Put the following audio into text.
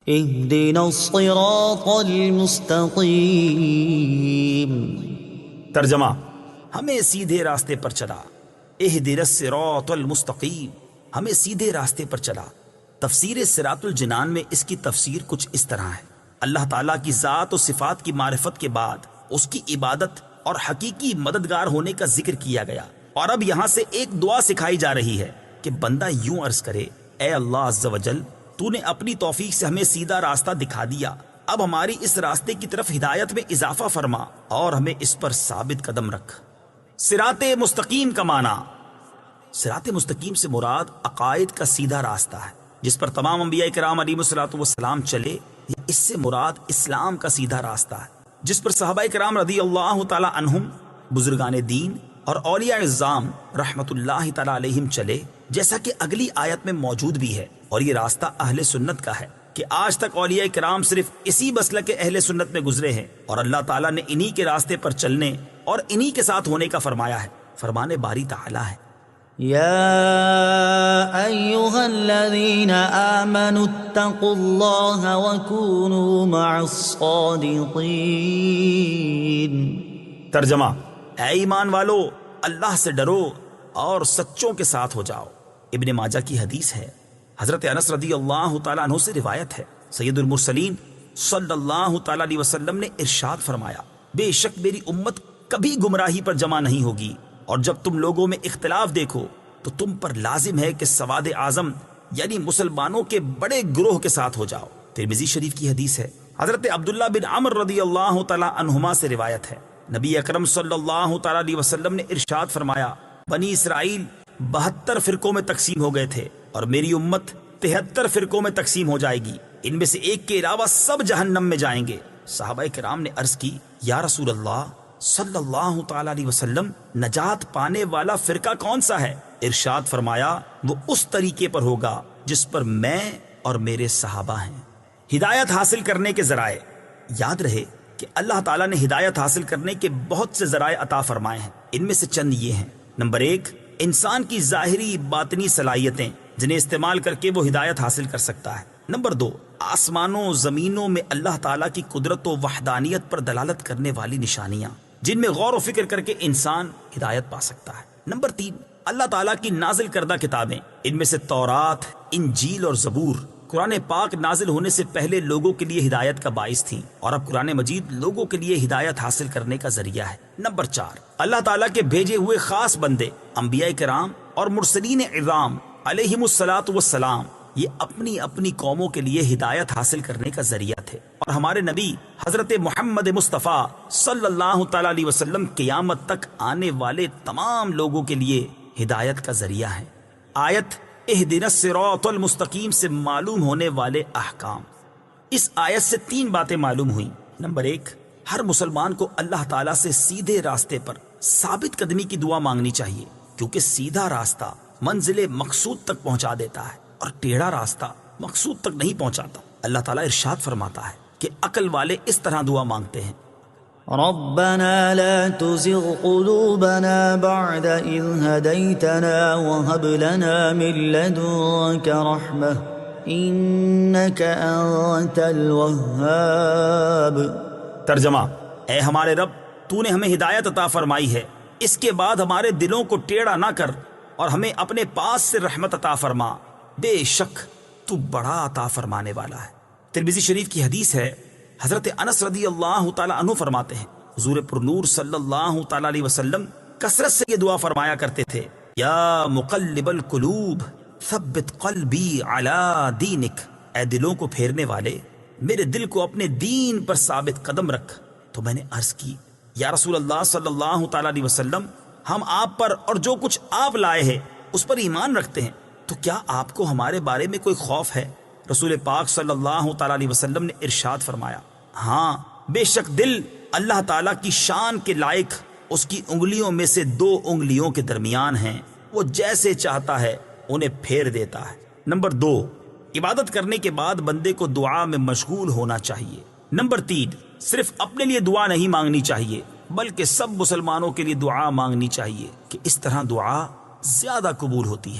اهدنا الصراط المستقیم۔ ترجمہ: ہمیں سیدھے راستے پر چلا۔ اہدنا الصراط المستقیم، ہمیں سیدھے راستے پر چلا۔ تفسیر صراط الجنان میں اس کی تفسیر کچھ اس طرح ہے: اللہ تعالیٰ کی ذات و صفات کی معرفت کے بعد اس کی عبادت اور حقیقی مددگار ہونے کا ذکر کیا گیا، اور اب یہاں سے ایک دعا سکھائی جا رہی ہے کہ بندہ یوں عرض کرے: اے اللہ عز و جل، تو نے اپنی توفیق سے ہمیں سیدھا راستہ دکھا دیا، اب ہماری اس راستے کی طرف ہدایت میں اضافہ فرما اور ہمیں اس پر ثابت قدم رکھ۔ صراط مستقیم کا معنی: صراط مستقیم سے مراد عقائد کا سیدھا راستہ ہے جس پر تمام انبیاء کرام علیہم الصلوۃ والسلام چلے، یا اس سے مراد اسلام کا سیدھا راستہ ہے جس پر صحابہ کرام رضی اللہ تعالی عنہم، بزرگان دین اور اولیاء اعظام رحمت اللہ تعالی علیہم چلے، جیسا کہ اگلی آیت میں موجود بھی ہے۔ اور یہ راستہ اہل سنت کا ہے کہ آج تک اولیاء کرام صرف اسی مسلک کے اہل سنت میں گزرے ہیں، اور اللہ تعالیٰ نے انہی کے راستے پر چلنے اور انہی کے ساتھ ہونے کا فرمایا ہے۔ فرمان باری تعالیٰ ہے: یا ایہا الذین آمنوا اتقوا اللہ وکونوا مع الصادقین۔ ترجمہ: اے ایمان والو، اللہ سے ڈرو اور سچوں کے ساتھ ہو جاؤ۔ ابن ماجہ کی حدیث ہے، حضرت انس رضی اللہ تعالیٰ عنہ سے روایت ہے، سید المرسلین صلی اللہ تعالیٰ علیہ وسلم نے ارشاد فرمایا: بے شک میری امت کبھی گمراہی پر جمع نہیں ہوگی، اور جب تم لوگوں میں اختلاف دیکھو تو تم پر لازم ہے کہ سواد اعظم یعنی مسلمانوں کے بڑے گروہ کے ساتھ ہو جاؤ۔ ترمذی شریف کی حدیث ہے، حضرت عبداللہ بن عمر رضی اللہ تعالیٰ عنہما سے روایت ہے، نبی اکرم صلی اللہ تعالیٰ علیہ وسلم نے ارشاد فرمایا: بنی اسرائیل 72 فرقوں میں تقسیم ہو گئے تھے، اور میری امت 73 فرقوں میں تقسیم ہو جائے گی، ان میں سے ایک کے علاوہ سب جہنم میں جائیں گے۔ صحابہ کرام نے عرض کی: یا رسول اللہ صلی اللہ تعالی علیہ وسلم، نجات پانے والا فرقہ کون سا ہے؟ ارشاد فرمایا: وہ اس طریقے پر ہوگا جس پر میں اور میرے صحابہ ہیں۔ ہدایت حاصل کرنے کے ذرائع: یاد رہے کہ اللہ تعالیٰ نے ہدایت حاصل کرنے کے بہت سے ذرائع عطا فرمائے ہیں، ان میں سے چند یہ ہیں: نمبر 1، انسان کی ظاہری باطنی صلاحیتیں جنہیں استعمال کر کے وہ ہدایت حاصل کر سکتا ہے۔ نمبر 2، آسمانوں زمینوں میں اللہ تعالیٰ کی قدرت و وحدانیت پر دلالت کرنے والی نشانیاں جن میں غور و فکر کر کے انسان ہدایت پا سکتا ہے۔ نمبر 3، اللہ تعالیٰ کی نازل کردہ کتابیں، ان میں سے تورات، انجیل اور زبور قرآن پاک نازل ہونے سے پہلے لوگوں کے لیے ہدایت کا باعث تھیں، اور اب قرآن مجید لوگوں کے لیے ہدایت حاصل کرنے کا ذریعہ ہے۔ نمبر 4، اللہ تعالیٰ کے بھیجے ہوئے خاص بندے انبیاء کرام اور مرسلین اعظام علیہم الصلاۃ والسلام یہ اپنی اپنی قوموں کے لیے ہدایت حاصل کرنے کا ذریعہ تھے، اور ہمارے نبی حضرت محمد مصطفیٰ صلی اللہ تعالیٰ علیہ وسلم قیامت تک آنے والے تمام لوگوں کے لیے ہدایت کا ذریعہ ہیں۔ آیت اہدنا الصراط المستقیم سے معلوم ہونے والے احکام: اس آیت سے 3 باتیں معلوم ہوئیں۔ نمبر 1، ہر مسلمان کو اللہ تعالیٰ سے سیدھے راستے پر ثابت قدمی کی دعا مانگنی چاہیے، کیونکہ سیدھا راستہ منزل مقصود تک پہنچا دیتا ہے اور ٹیڑھا راستہ مقصود تک نہیں پہنچاتا۔ اللہ تعالیٰ ارشاد فرماتا ہے کہ عقل والے اس طرح دعا مانگتے ہیں: ربنا لا تزغ قلوبنا بعد إذ هديتنا وهب لنا من لدنك رحمة إنك أنت الوهاب۔ ترجمہ: اے ہمارے رب، تو نے ہمیں ہدایت عطا فرمائی ہے، اس کے بعد ہمارے دلوں کو ٹیڑھا نہ کر اور ہمیں اپنے پاس سے رحمت عطا فرما، بے شک تو بڑا عطا فرمانے والا ہے۔ ترمذی شریف کی حدیث ہے، حضرت انس رضی اللہ تعالیٰ عنہ فرماتے ہیں، حضور پرنور صلی اللہ تعالیٰ علیہ وسلم کثرت سے یہ دعا فرمایا کرتے تھے: یا مقلب القلوب ثبت قلبی علی دینک، اے دلوں کو پھیرنے والے، میرے دل کو اپنے دین پر ثابت قدم رکھ۔ تو میں نے عرض کی: یا رسول اللہ صلی اللہ تعالیٰ علیہ وسلم، ہم آپ پر اور جو کچھ آپ لائے ہیں اس پر ایمان رکھتے ہیں، تو کیا آپ کو ہمارے بارے میں کوئی خوف ہے؟ رسول پاک صلی اللہ تعالیٰ علیہ وسلم نے ارشاد فرمایا: ہاں، بے شک دل اللہ تعالیٰ کی شان کے لائق اس کی انگلیوں میں سے 2 انگلیوں کے درمیان ہیں، وہ جیسے چاہتا ہے انہیں پھیر دیتا ہے۔ نمبر 2، عبادت کرنے کے بعد بندے کو دعا میں مشغول ہونا چاہیے۔ نمبر 3، صرف اپنے لیے دعا نہیں مانگنی چاہیے بلکہ سب مسلمانوں کے لیے دعا مانگنی چاہیے کہ اس طرح دعا زیادہ قبول ہوتی ہے۔